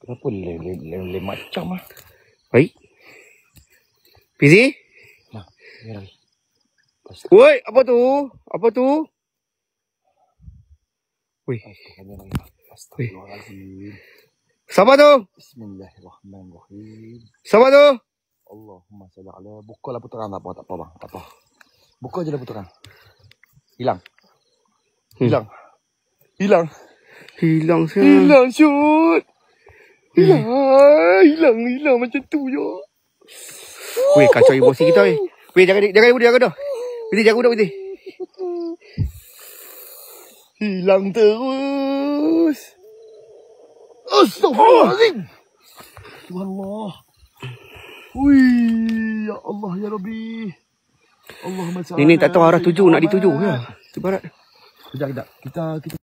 Kenapa lem macam ah? Baik. Fizi? Nah, ni lagi. Woi, apa tu? Apa tu? Wih. Astagfirullahaladzim. Siapa tu? Bismillahirrahmanirrahim. Siapa tu? Allahumma salli ala. Buka lah putaran, tak apa. Buka je lah putaran. Hilang. Hilang. Hilang saya. Hilang shoot. Hilang macam tu je. Weh, kacau emosi kita weh. Weh, jaga tu. Fizi jaga budak Fizi. Hilang terus. Astagfirullahaladzim. Tuhan Allah. Wih, ya Allah ya Rabbi. Allahumma salli. Ini tak tahu arah tuju nak dituju ke? Barat. Kejap. Kita